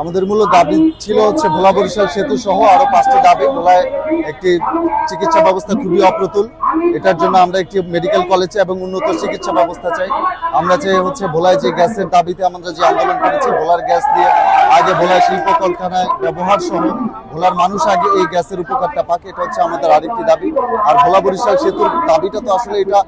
আমাদের মূল দাবি ছিল হচ্ছে ভোলা বরিশাল সেতু সহ আরো 5টি দাবি। ভোলায় একটি চিকিৎসা ব্যবস্থা খুবই অপ্রতুল, এটার জন্য আমরা একটি মেডিকেল কলেজে এবং উন্নত চিকিৎসা ব্যবস্থা চাই। আমরা চাই হচ্ছে ভোলায় যে গ্যাসের দাবিতে আমরা যে আন্দোলন করেছি, ভোলার গ্যাস দিয়ে আগে ভোলায় শিল্প কলকারখানায় ব্যবহার সহ ভোলার মানুষ আগে এই গ্যাসের উপকারটা পাক, এটা হচ্ছে আমাদের আরেকটি দাবি। আর ভোলা বরিশাল সেতুর দাবিটা তো আসলে এটা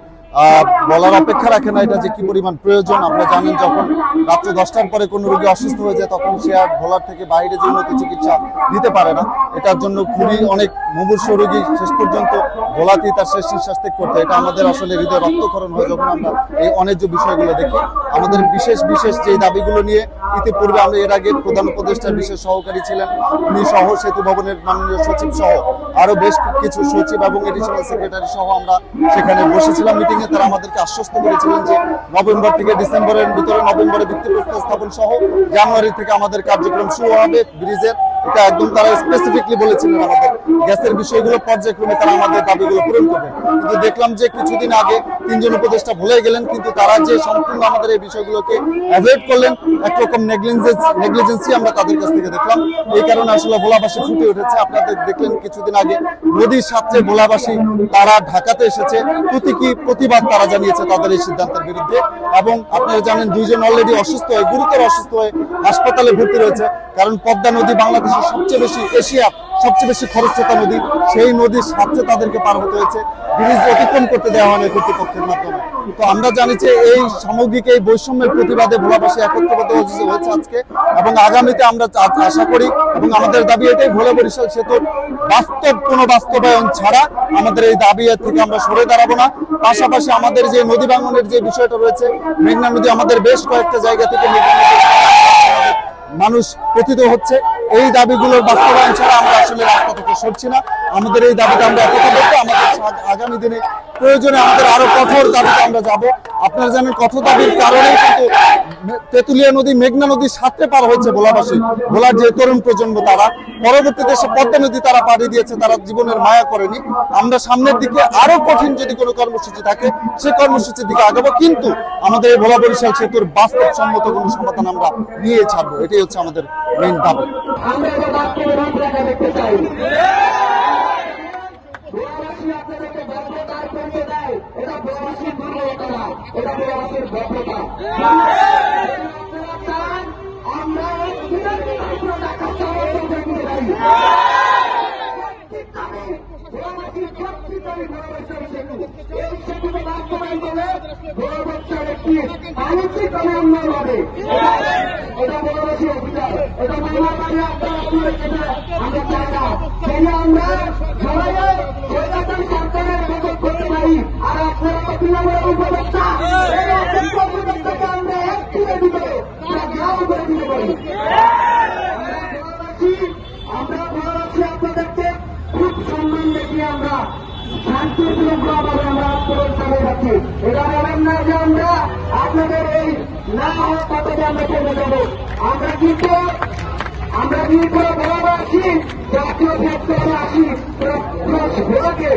বলার অপেক্ষা রাখে না, এটা যে কি পরিমাণ প্রয়োজন। আমরা জানেন যখন রাত্র 10টার পরে কোনো রোগী অসুস্থ হয়ে যায় তখন সে আর ভোলার থেকে বাইরে যে উন্নত চিকিৎসা নিতে পারে না। এটার জন্য খুবই অনেক মুমূর্ষ রোগী শেষ পর্যন্ত ভোলাতেই তার শেষ নিঃশ্বাস ত্যাগ করতে, এটা আমাদের আসলে হৃদয় রক্তক্ষরণ হয় যখন আমরা এই অন্যায্য বিষয়গুলো দেখি। আমাদের বিশেষ যে দাবিগুলো নিয়ে ইতিপূর্বে আমরা এর আগে প্রধান উপদেষ্টার বিশেষ সহকারী ছিলেন উনি সহ সেতু ভবনের মাননীয় সচিব সহ আরো বেশ কিছু সচিব এবং এডিশনাল সেক্রেটারি সহ আমরা সেখানে বসেছিলাম মিটিং। তারা আমাদেরকে আশ্বস্ত করেছিলেন যে নভেম্বর থেকে ডিসেম্বরের ভিতরে, নভেম্বরে ভিত্তিপ্রস্তর স্থাপন সহ জানুয়ারি থেকে আমাদের কার্যক্রম শুরু হবে ব্রিজের। এটা একদম তারা স্পেসিফিকলি বলেছিলেন আমাদের গ্যাসের বিষয়গুলো পর্যায়ক্রমে তারা আমাদের দাবিগুলো পূরণ করবেন। কিন্তু দেখলাম যে কিছুদিন আগে 3জন উপদেষ্টা ভুলে গেলেন, কিন্তু তারা যে সম্পূর্ণ আমাদের এই বিষয়গুলোকে অ্যাভয়েড করলেন, একরকম নেগলিজেন্সি আমরা তাদের কাছ থেকে দেখলাম। এই কারণে আসলে ভোলাবাসী ফুটে উঠেছে। আপনাদের দেখলেন কিছুদিন আগে নদীর সাথে ভোলাবাসী তারা ঢাকাতে এসেছে, প্রতিবাদ তারা জানিয়েছে তাদের এই সিদ্ধান্তের বিরুদ্ধে। এবং আপনারা জানেন 2জন অলরেডি অসুস্থ হয়ে, গুরুতর অসুস্থ হয়ে হাসপাতালে ভর্তি রয়েছে। কারণ পদ্মা নদী বাংলাদেশের সবচেয়ে বেশি, এশিয়ার সবচেয়ে বেশি খরস্রোতা নদী, সেই নদীর সাথে তাদেরকে পার হতে হয়েছে, ব্রিজ অতিক্রম করতে দেওয়া হয়নি কর্তৃপক্ষের মাধ্যমে। তো আমরা জানি যে এই সামগ্রিক এই বৈষম্যের প্রতিবাদে ভোলাবাসী একত্রিত হয়েছে আজকে, এবং আগামীতে আমরা আশা করি এবং আমাদের দাবি এটাই, ভোলা বরিশাল সেতুর কোনো বাস্তবায়ন ছাড়া আমাদের এই দাবি থেকে আমরা সরে দাঁড়াবো না। পাশাপাশি আমাদের যে নদী ভাঙনের যে বিষয়টা রয়েছে, মেঘনা নদী আমাদের বেশ কয়েকটা জায়গা থেকে মানুষ পতিত হচ্ছে, এই দাবিগুলোর বাস্তবায়ন ছাড়া আমরা আসলে রাস্তা থেকে সরছি না। আমাদের এই দাবিটা আমরা একতা করবো। আমাদের আগামী দিনে প্রয়োজনে আমাদের আরো কঠোর দাবিতে আমরা যাব। আপনারা জানেন কঠোর দাবির কারণেই কিন্তু তেঁতুলিয়া নদী মেঘনা নদীর সাথে পার হয়েছে ভোলাবাসী। ভোলার যে তরুণ প্রজন্ম তারা পরবর্তীতে সে পদ্মা নদী তারা পাড়ি দিয়েছে, তারা জীবনের মায়া করেনি। আমরা সামনের দিকে আরো কঠিন যদি কোনো কর্মসূচি থাকে সেই কর্মসূচির দিকে আগাবো, কিন্তু আমাদের এই ভোলা বরিশাল সেতুর বাস্তবসম্মত কোনো সমাধান আমরা নিয়ে ছাড়বো, এটাই হচ্ছে আমাদের মেইন দাবি। আপনাদের এই না হওয়ার পথে আমরা চলে যাব। আমরা কিন্তু বরাবর আসি, জাতীয় ভোটকে আসি, ভোটকে